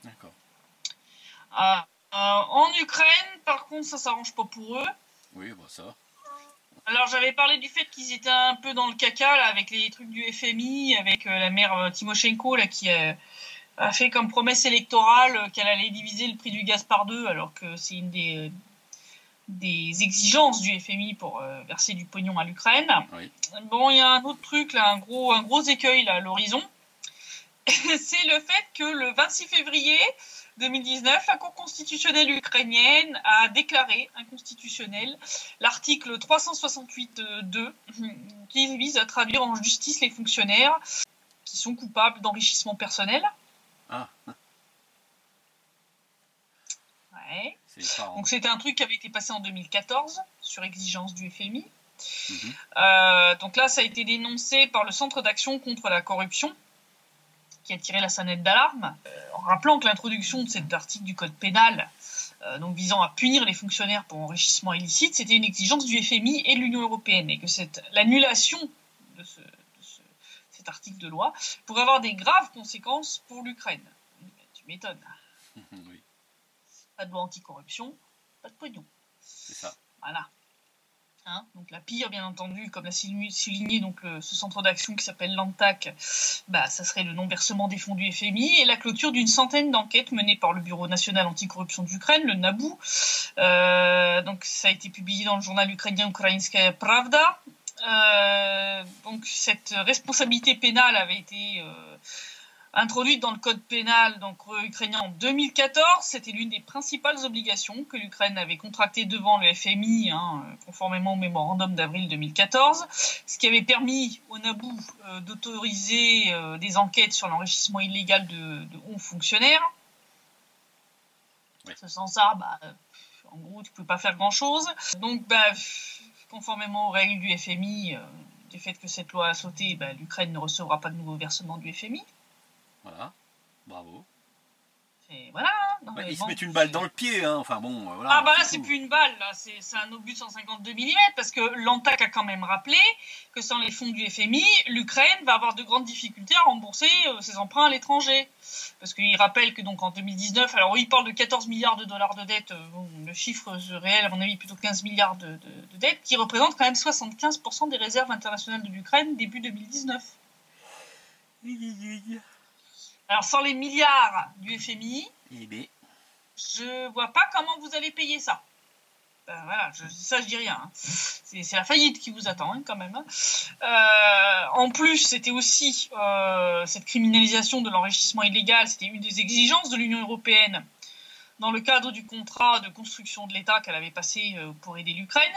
D'accord. En Ukraine, par contre, ça s'arrange pas pour eux. Oui, ça. Alors j'avais parlé du fait qu'ils étaient un peu dans le caca là, avec les trucs du FMI, avec la mère Timoshenko là, qui a fait comme promesse électorale qu'elle allait diviser le prix du gaz par 2, alors que c'est une des exigences du FMI pour verser du pognon à l'Ukraine. Oui. Bon, il y a un autre truc là, un gros écueil là à l'horizon. c'est le fait que le 26 février 2019, la Cour constitutionnelle ukrainienne a déclaré inconstitutionnel l'article 368.2 qui vise à traduire en justice les fonctionnaires qui sont coupables d'enrichissement personnel. Ah. Ouais. Donc c'était un truc qui avait été passé en 2014 sur exigence du FMI. Donc là, ça a été dénoncé par le Centre d'action contre la corruption, qui a tiré la sonnette d'alarme, en rappelant que l'introduction de cet article du code pénal, donc visant à punir les fonctionnaires pour enrichissement illicite, c'était une exigence du FMI et de l'Union européenne, et que l'annulation de cet article de loi pourrait avoir des graves conséquences pour l'Ukraine. Tu m'étonnes. Oui. Pas de loi anticorruption, pas de pognon. C'est ça. Voilà. Hein, donc la pire, bien entendu, comme l'a souligné donc, ce centre d'action qui s'appelle l'ANTAC, ça serait le non-versement des fonds du FMI et la clôture d'une centaine d'enquêtes menées par le Bureau national anticorruption d'Ukraine, le NABU. Donc ça a été publié dans le journal ukrainien Ukrainskaya Pravda. Donc cette responsabilité pénale avait été introduite dans le code pénal donc, ukrainien en 2014, c'était l'une des principales obligations que l'Ukraine avait contractées devant le FMI, conformément au mémorandum d'avril 2014, ce qui avait permis au NABU d'autoriser des enquêtes sur l'enrichissement illégal de hauts fonctionnaires. Oui. Sans ça, en gros, tu ne peux pas faire grand-chose. Donc, conformément aux règles du FMI, du fait que cette loi a sauté, l'Ukraine ne recevra pas de nouveau versement du FMI. Voilà, bravo. Et voilà. Non, ils se mettent une balle dans le pied, enfin bon, voilà. Ah là, c'est plus une balle, là, c'est un obus de 152 mm, parce que l'ANTAC a quand même rappelé que sans les fonds du FMI, l'Ukraine va avoir de grandes difficultés à rembourser ses emprunts à l'étranger. Parce qu'il rappelle que donc en 2019, alors il parle de 14 milliards de dollars de dette, le chiffre réel, à mon avis, plutôt 15 milliards de dettes, qui représente quand même 75% des réserves internationales de l'Ukraine début 2019. Alors, sans les milliards du FMI, je vois pas comment vous allez payer ça. Voilà, je dis rien. C'est la faillite qui vous attend, quand même. En plus, c'était aussi cette criminalisation de l'enrichissement illégal, c'était une des exigences de l'Union européenne dans le cadre du contrat de construction de l'État qu'elle avait passé pour aider l'Ukraine.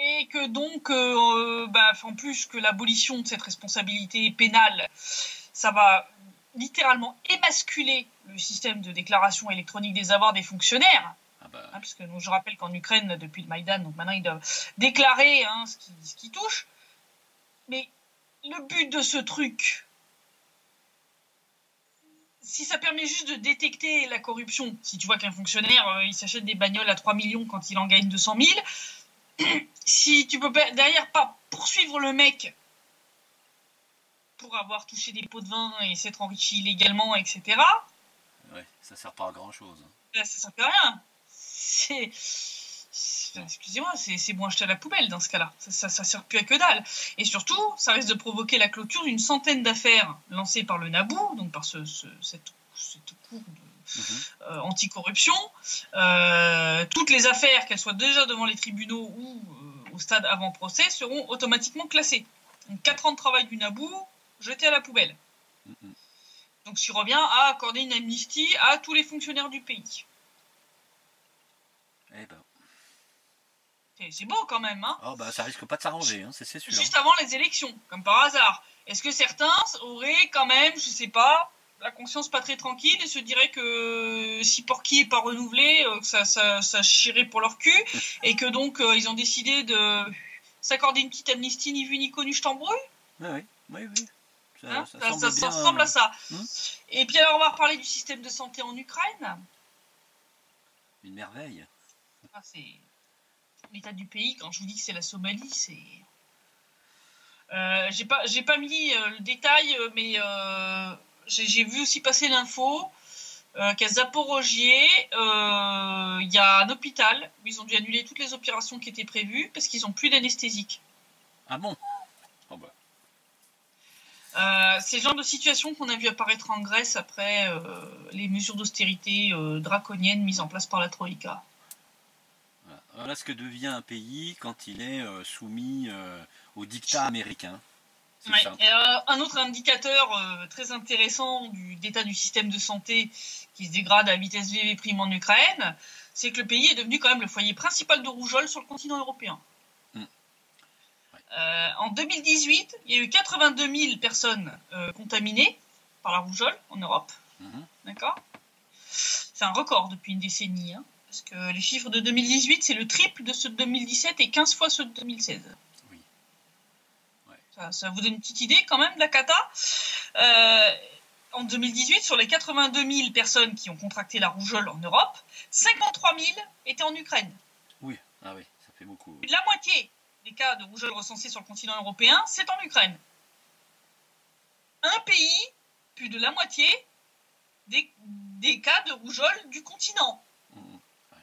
Et que donc, en plus que l'abolition de cette responsabilité pénale, ça va littéralement émasculer le système de déclaration électronique des avoirs des fonctionnaires. Puisque je rappelle qu'en Ukraine, depuis le Maïdan, donc maintenant ils doivent déclarer ce qui touche. Mais le but de ce truc, si ça permet juste de détecter la corruption, si tu vois qu'un fonctionnaire, il s'achète des bagnoles à 3 millions quand il en gagne 200 000, si tu peux derrière pas poursuivre le mec pour avoir touché des pots de vin et s'être enrichi illégalement, etc. Ouais, ça sert pas à grand chose. Ça sert à rien. Excusez-moi, c'est bon acheter à la poubelle dans ce cas-là. Ça sert plus à que dalle. Et surtout, ça risque de provoquer la clôture d'une centaine d'affaires lancées par le NABU, donc par cette cour anticorruption. Toutes les affaires, qu'elles soient déjà devant les tribunaux ou au stade avant procès, seront automatiquement classées. Donc 4 ans de travail du NABU jetés à la poubelle. Donc je reviens à accorder une amnistie à tous les fonctionnaires du pays. C'est beau quand même, ça risque pas de s'arranger, c'est sûr. Juste avant les élections, comme par hasard. Est-ce que certains auraient quand même, je sais pas, la conscience pas très tranquille et se diraient que si Porky est pas renouvelé, ça chierait pour leur cul et que donc ils ont décidé de s'accorder une petite amnistie ni vu ni connu, je t'embrouille? Oui. Ça ressemble à ça. Et puis alors on va reparler du système de santé en Ukraine. Une merveille. C'est l'état du pays. Quand je vous dis que c'est la Somalie, c'est... j'ai pas mis le détail, mais j'ai vu aussi passer l'info qu'à Zaporojié, il y a un hôpital où ils ont dû annuler toutes les opérations qui étaient prévues parce qu'ils n'ont plus d'anesthésique. Ah bon? C'est le genre de situation qu'on a vu apparaître en Grèce après les mesures d'austérité draconiennes mises en place par la Troïka. Voilà ce que devient un pays quand il est soumis au dictat américain. C'est Ouais. simple. Et un autre indicateur très intéressant d'état du système de santé qui se dégrade à vitesse V' en Ukraine, c'est que le pays est devenu quand même le foyer principal de rougeole sur le continent européen. En 2018, il y a eu 82 000 personnes contaminées par la rougeole en Europe. D'accord ? C'est un record depuis une décennie. Hein, parce que les chiffres de 2018, c'est le triple de ceux de 2017 et 15 fois ceux de 2016. Oui. Ça vous donne une petite idée quand même de la cata. En 2018, sur les 82 000 personnes qui ont contracté la rougeole en Europe, 53 000 étaient en Ukraine. Oui, ah oui, ça fait beaucoup. Plus de la moitié des cas de rougeole recensés sur le continent européen, c'est en Ukraine. Un pays, plus de la moitié des cas de rougeole du continent. Ouais.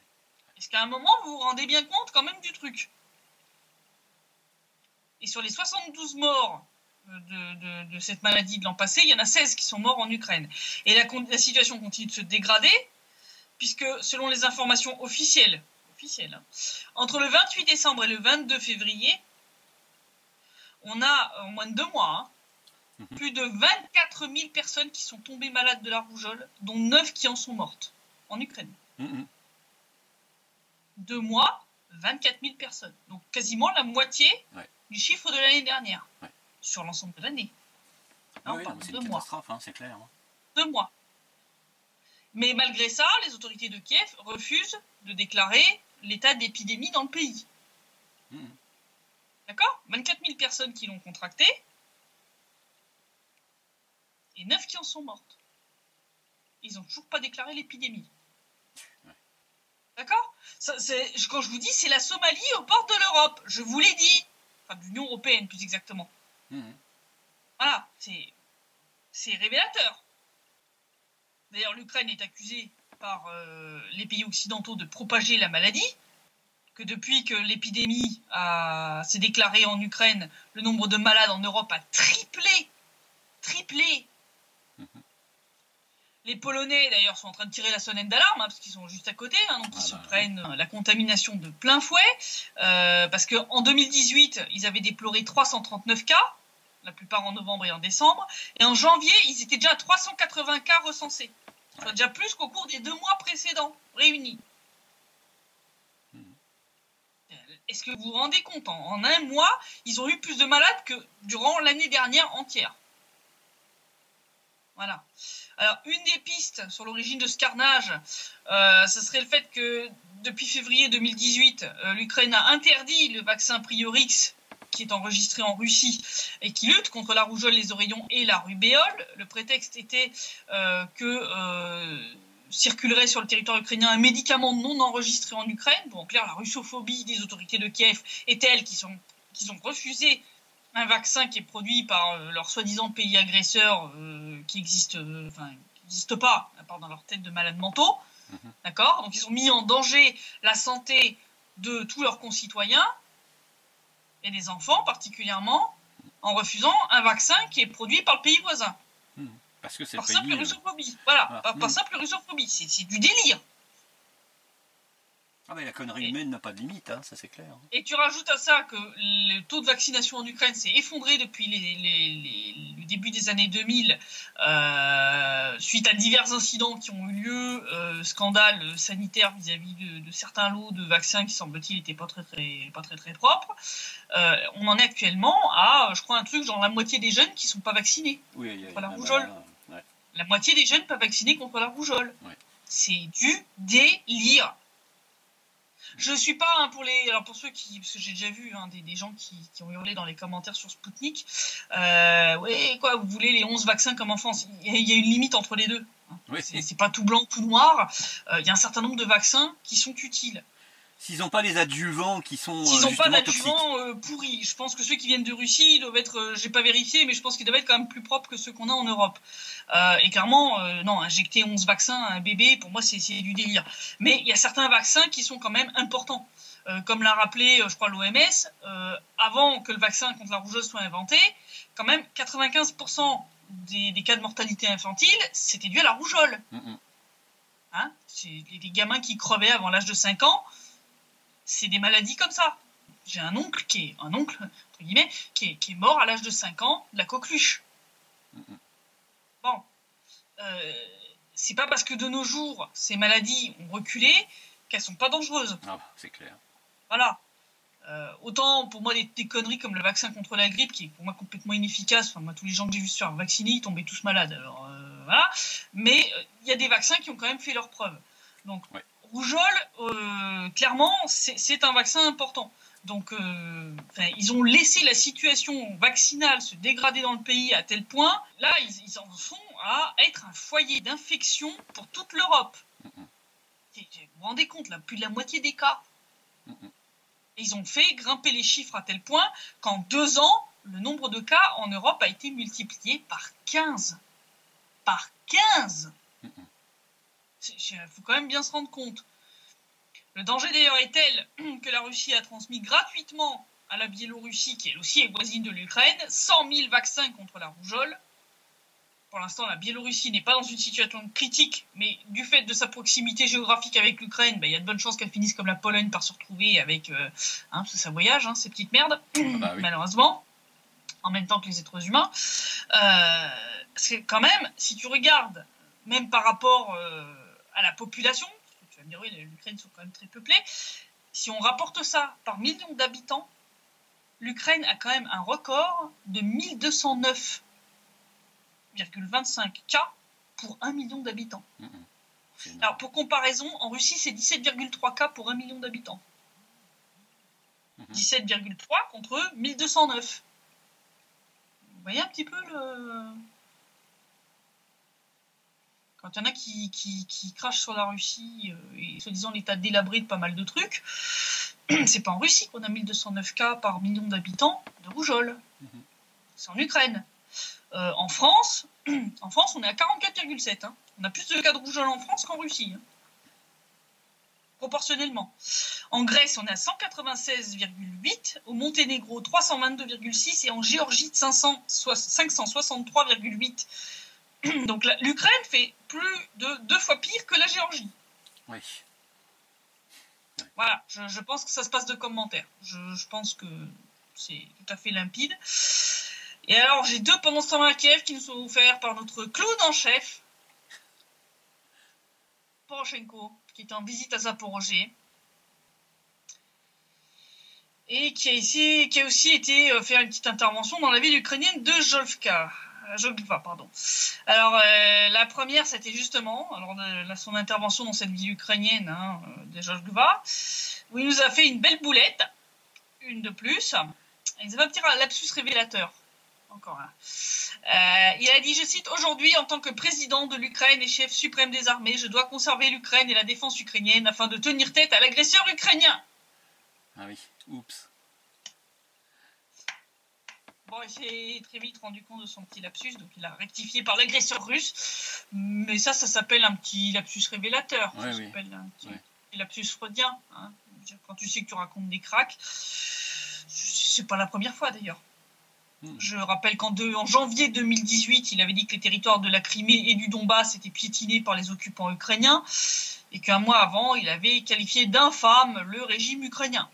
Est-ce qu'à un moment, vous vous rendez bien compte quand même du truc ? Et sur les 72 morts de cette maladie de l'an passé, il y en a 16 qui sont morts en Ukraine. Et la situation continue de se dégrader, puisque selon les informations officielles, hein, entre le 28 décembre et le 22 février, on a, en moins de 2 mois, plus de 24 000 personnes qui sont tombées malades de la rougeole, dont 9 qui en sont mortes, en Ukraine. 2 mois, 24 000 personnes. Donc quasiment la moitié du chiffre de l'année dernière, sur l'ensemble de l'année. Oui, c'est une catastrophe, hein, c'est clair. 2 mois. Mais malgré ça, les autorités de Kiev refusent de déclarer l'état d'épidémie dans le pays. D'accord ? 24 000 personnes qui l'ont contracté et 9 qui en sont mortes. Ils n'ont toujours pas déclaré l'épidémie. D'accord ? Quand je vous dis, c'est la Somalie aux portes de l'Europe. Je vous l'ai dit. Enfin, de l'Union européenne, plus exactement. Voilà, c'est révélateur. D'ailleurs, l'Ukraine est accusée par les pays occidentaux de propager la maladie, que depuis que l'épidémie s'est déclarée en Ukraine, le nombre de malades en Europe a triplé. Les Polonais, d'ailleurs, sont en train de tirer la sonnette d'alarme, parce qu'ils sont juste à côté, donc ils se prennent la contamination de plein fouet, parce qu'en 2018, ils avaient déploré 339 cas, la plupart en novembre et en décembre, et en janvier, ils étaient déjà à 380 cas recensés. Soit déjà plus qu'au cours des 2 mois précédents, réunis. Est-ce que vous vous rendez compte, en un mois, ils ont eu plus de malades que durant l'année dernière entière. Voilà. Alors, une des pistes sur l'origine de ce carnage, ce serait le fait que depuis février 2018, l'Ukraine a interdit le vaccin Priorix, qui est enregistré en Russie et qui lutte contre la rougeole, les oreillons et la rubéole. Le prétexte était que circulerait sur le territoire ukrainien un médicament non enregistré en Ukraine. Bon, en clair, la russophobie des autorités de Kiev est telle qu'ils ont refusé un vaccin qui est produit par leur soi-disant pays agresseur qui n'existe pas, à part dans leur tête de malades mentaux. D'accord ? Donc ils ont mis en danger la santé de tous leurs concitoyens, et des enfants particulièrement, en refusant un vaccin qui est produit par le pays voisin. Parce que c'est par le pays... simple russophobie. Voilà, par simple russophobie. C'est du délire. Ah mais la connerie humaine n'a pas de limite, hein, ça c'est clair. Et tu rajoutes à ça que le taux de vaccination en Ukraine s'est effondré depuis le début des années 2000 suite à divers incidents qui ont eu lieu, scandales sanitaires vis-à-vis de certains lots de vaccins qui semble-t-il n'étaient pas très propres. On en est actuellement à, je crois, un truc genre la moitié des jeunes qui ne sont pas vaccinés contre la rougeole. La moitié des jeunes pas vaccinés contre la rougeole. C'est du délire. Je ne suis pas pour les... Alors pour ceux qui... Parce que j'ai déjà vu des gens qui ont hurlé dans les commentaires sur Spoutnik. Ouais, quoi, vous voulez les 11 vaccins comme en France ? Il y a une limite entre les deux. Oui. C'est pas tout blanc, tout noir. Il y a un certain nombre de vaccins qui sont utiles. S'ils n'ont pas les adjuvants qui sont S'ils n'ont pas toxiques. d'adjuvants pourris. Je pense que ceux qui viennent de Russie doivent être... j'ai pas vérifié, mais je pense qu'ils doivent être quand même plus propres que ceux qu'on a en Europe. Et clairement, non, injecter 11 vaccins à un bébé, pour moi, c'est du délire. Mais il y a certains vaccins qui sont quand même importants. Comme l'a rappelé, je crois, l'OMS, avant que le vaccin contre la rougeole soit inventé, quand même 95% des cas de mortalité infantile, c'était dû à la rougeole. C'est les gamins qui crevaient avant l'âge de 5 ans, c'est des maladies comme ça. J'ai un oncle entre guillemets, qui est mort à l'âge de 5 ans de la coqueluche. Bon, c'est pas parce que de nos jours, ces maladies ont reculé qu'elles sont pas dangereuses. Ah, c'est clair. Voilà. Autant pour moi des conneries comme le vaccin contre la grippe, qui est pour moi complètement inefficace. Enfin, moi, tous les gens que j'ai vu se faire vacciner, ils tombaient tous malades. Alors, voilà. Mais il y a des vaccins qui ont quand même fait leurs preuves. Donc, ouais. Rougeole, clairement, c'est un vaccin important. Donc, ils ont laissé la situation vaccinale se dégrader dans le pays à tel point. Là, ils en sont à être un foyer d'infection pour toute l'Europe. Vous vous rendez compte, là, plus de la moitié des cas. Et ils ont fait grimper les chiffres à tel point qu'en 2 ans, le nombre de cas en Europe a été multiplié par 15. Par 15 ! Il faut quand même bien se rendre compte. Le danger d'ailleurs est tel que la Russie a transmis gratuitement à la Biélorussie, qui elle aussi est voisine de l'Ukraine, 100 000 vaccins contre la rougeole. Pour l'instant, la Biélorussie n'est pas dans une situation critique, mais du fait de sa proximité géographique avec l'Ukraine, il y a de bonnes chances qu'elle finisse comme la Pologne par se retrouver avec parce que ça voyage, ces petites merdes, oui. Malheureusement, en même temps que les êtres humains. Parce que quand même, si tu regardes, même par rapport à la population, tu vas me dire, oui, l'Ukraine sont quand même très peuplées, si on rapporte ça par million d'habitants, l'Ukraine a quand même un record de 1209,25 cas pour 1 million d'habitants. Alors, pour comparaison, en Russie, c'est 17,3 cas pour 1 million d'habitants. 17,3 contre 1209. Vous voyez un petit peu le... Quand il y en a qui crachent sur la Russie et soi-disant l'état délabré de pas mal de trucs, c'est pas en Russie qu'on a 1209 cas par million d'habitants de rougeole. C'est en Ukraine. En France, on est à 44,7. On a plus de cas de rougeole en France qu'en Russie. Proportionnellement. En Grèce, on est à 196,8. Au Monténégro, 322,6. Et en Géorgie, 563,8. Donc l'Ukraine fait plus de 2 fois pire que la Géorgie. Oui. Voilà, je pense que ça se passe de commentaires. Je pense que c'est tout à fait limpide. Et alors, j'ai 2 pendant ce temps à Kiev qui nous sont offerts par notre clown en chef, Poroshenko, qui est en visite à Zaporozhye. Et qui a aussi été faire une petite intervention dans la ville ukrainienne de Jolva. Alors, la première, c'était justement son intervention dans cette ville ukrainienne de Jolva, où il nous a fait une belle boulette, une de plus. Il nous a fait un petit lapsus révélateur. Encore un. Il a dit, je cite, « Aujourd'hui, en tant que président de l'Ukraine et chef suprême des armées, je dois conserver l'Ukraine et la défense ukrainienne afin de tenir tête à l'agresseur ukrainien. » Ah oui, oups. Bon, il s'est très vite rendu compte de son petit lapsus, donc il a rectifié par l'agresseur russe. Mais ça s'appelle un petit lapsus révélateur. Ça s'appelle un petit lapsus freudien. Quand tu sais que tu racontes des cracks, c'est pas la première fois d'ailleurs. Je rappelle qu'en janvier 2018, il avait dit que les territoires de la Crimée et du Donbass étaient piétinés par les occupants ukrainiens et qu'un mois avant, il avait qualifié d'infâme le régime ukrainien.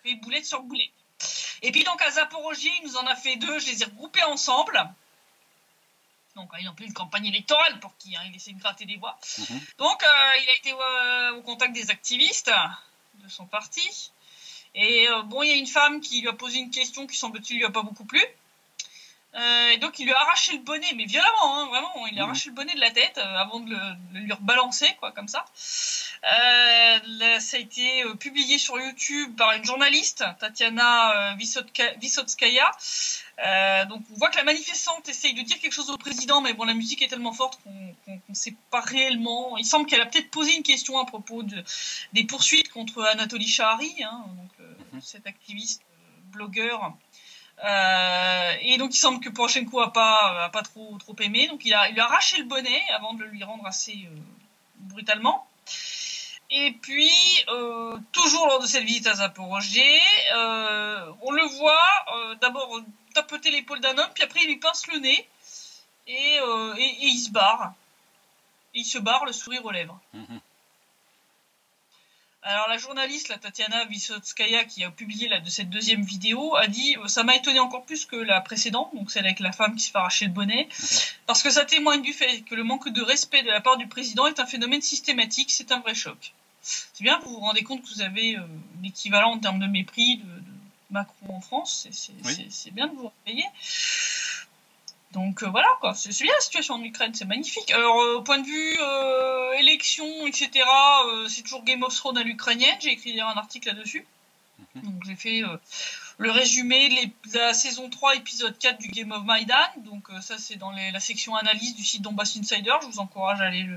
Et boulette sur boulette. Et puis donc à Zaporozhye, il nous en a fait 2, je les ai regroupés ensemble. Donc il est en pleine campagne électorale pour qui il essaie de gratter des voix. Donc il a été au contact des activistes de son parti. Et il y a une femme qui lui a posé une question qui semble-t-il lui a pas beaucoup plu. Et donc il lui a arraché le bonnet, mais violemment, vraiment, il lui a arraché le bonnet de la tête avant de le lui rebalancer, quoi, comme ça. Ça a été publié sur YouTube par une journaliste, Tatiana Vysotskaya. Donc on voit que la manifestante essaye de dire quelque chose au président, mais bon, la musique est tellement forte qu'on ne sait pas réellement. Il semble qu'elle a peut-être posé une question à propos des poursuites contre Anatoly Shahari, cet activiste blogueur. Et donc il semble que Poroshenko a pas trop aimé, donc il lui a arraché le bonnet avant de le lui rendre assez brutalement. Et puis toujours lors de cette visite à Zaporozhye, on le voit d'abord tapoter l'épaule d'un homme, puis après il lui pince le nez et il se barre. Il se barre, le sourire aux lèvres. Alors la journaliste, la Tatiana Vysotskaya, qui a publié de cette deuxième vidéo, a dit « Ça m'a étonné encore plus que la précédente, donc celle avec la femme qui se fait arracher le bonnet, parce que ça témoigne du fait que le manque de respect de la part du président est un phénomène systématique, c'est un vrai choc. » C'est bien, vous vous rendez compte que vous avez l'équivalent en termes de mépris de Macron en France, c'est bien de vous réveiller. Donc voilà, quoi. C'est bien la situation en Ukraine, c'est magnifique. Alors, au point de vue élection, etc., c'est toujours Game of Thrones à l'ukrainienne. J'ai écrit un article là-dessus. Donc j'ai fait le résumé de la saison 3, épisode 4 du Game of Maidan. Donc ça, c'est dans la section analyse du site Donbass Insider. Je vous encourage à aller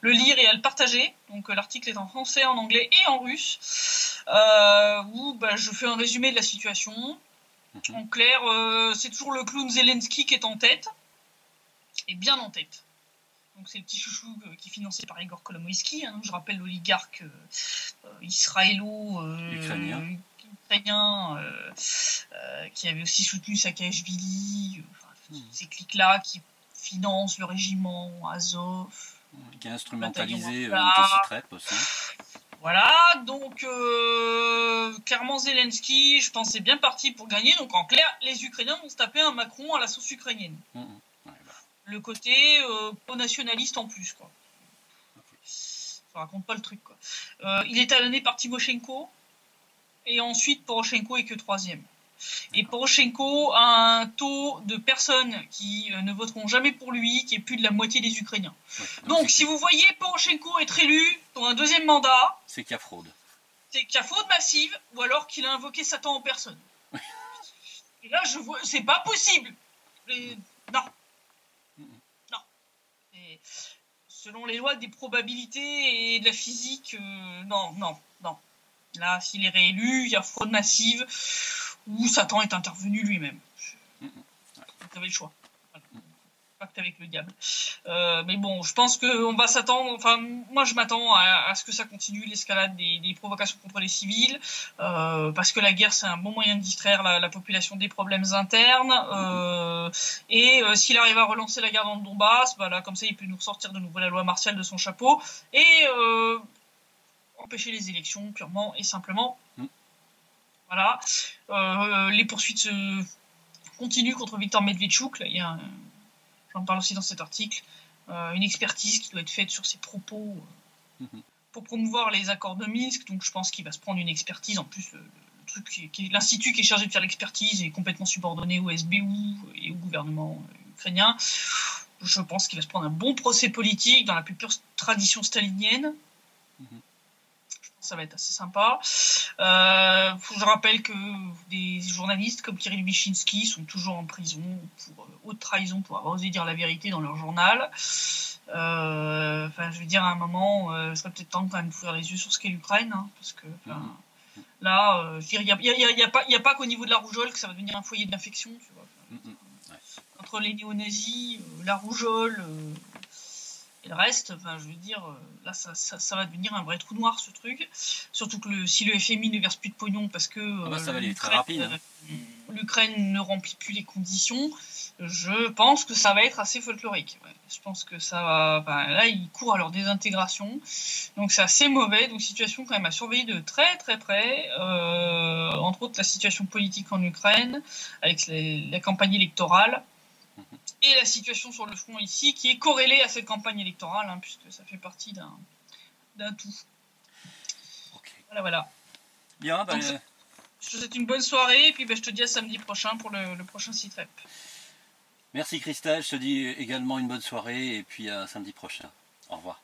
le lire et à le partager. Donc l'article est en français, en anglais et en russe. Où je fais un résumé de la situation. En clair, c'est toujours le clown Zelensky qui est en tête, et bien en tête. Donc c'est le petit chouchou qui est financé par Igor Kolomoïski, je rappelle l'oligarque israélo-ukrainien qui avait aussi soutenu Saakashvili, ces clics-là qui financent le régiment Azov. Qui a instrumentalisé Tessitrep aussi. Voilà, donc clairement Zelensky, je pense, c'est bien parti pour gagner. Donc en clair, les Ukrainiens vont se taper un Macron à la sauce ukrainienne. Le côté pro-nationaliste en plus, quoi. Ça raconte pas le truc, quoi. Il est talonné par Timoshenko, et ensuite Poroshenko est que troisième. Et Poroshenko a un taux de personnes qui ne voteront jamais pour lui, qui est plus de la moitié des Ukrainiens. Ouais, donc si vous voyez Poroshenko être élu pour un deuxième mandat, c'est qu'il y a fraude. C'est qu'il y a fraude massive, ou alors qu'il a invoqué Satan en personne. Et là, je vois, c'est pas possible. Non. Non. Et selon les lois des probabilités et de la physique, non. Là, s'il est réélu, il y a fraude massive, ou Satan est intervenu lui-même. Vous avez le choix. Voilà. Pacte avec le diable. Mais bon, je pense qu'on va s'attendre, enfin, moi je m'attends à ce que ça continue, l'escalade des provocations contre les civils, parce que la guerre c'est un bon moyen de distraire la population des problèmes internes, et s'il arrive à relancer la guerre dans le Donbass, là, comme ça il peut nous ressortir de nouveau la loi martiale de son chapeau, et empêcher les élections purement et simplement. Voilà. Les poursuites se continuent contre Viktor Medvedchuk. Là, j'en parle aussi dans cet article. Une expertise qui doit être faite sur ses propos pour promouvoir les accords de Minsk. Donc je pense qu'il va se prendre une expertise. En plus, le truc l'institut qui est chargé de faire l'expertise est complètement subordonné au SBU et au gouvernement ukrainien. Je pense qu'il va se prendre un bon procès politique dans la plus pure tradition stalinienne. Ça va être assez sympa. Je rappelle que des journalistes comme Kirill Vyshinsky sont toujours en prison pour haute trahison, pour avoir osé dire la vérité dans leur journal. Je veux dire, à un moment, il serait peut-être temps quand même d'ouvrir les yeux sur ce qu'est l'Ukraine, parce que là, il n'y a pas qu'au niveau de la rougeole que ça va devenir un foyer d'infection, tu vois. Entre les néo-nazis, la rougeole... Et le reste, je veux dire, là, ça va devenir un vrai trou noir, ce truc. Surtout que si le FMI ne verse plus de pognon parce que ça va aller très rapide. l'Ukraine ne remplit plus les conditions, je pense que ça va être assez folklorique. Ouais. Je pense que ça va... là, ils courent à leur désintégration. Donc, c'est assez mauvais. Donc, situation quand même à surveiller de très, très près. Entre autres, la situation politique en Ukraine, avec la campagne électorale. Et la situation sur le front ici, qui est corrélée à cette campagne électorale, puisque ça fait partie d'un tout. Okay. Voilà. Bien, donc, je te souhaite une bonne soirée, et puis je te dis à samedi prochain pour le prochain Sitrep. Merci Christelle, je te dis également une bonne soirée, et puis à samedi prochain. Au revoir.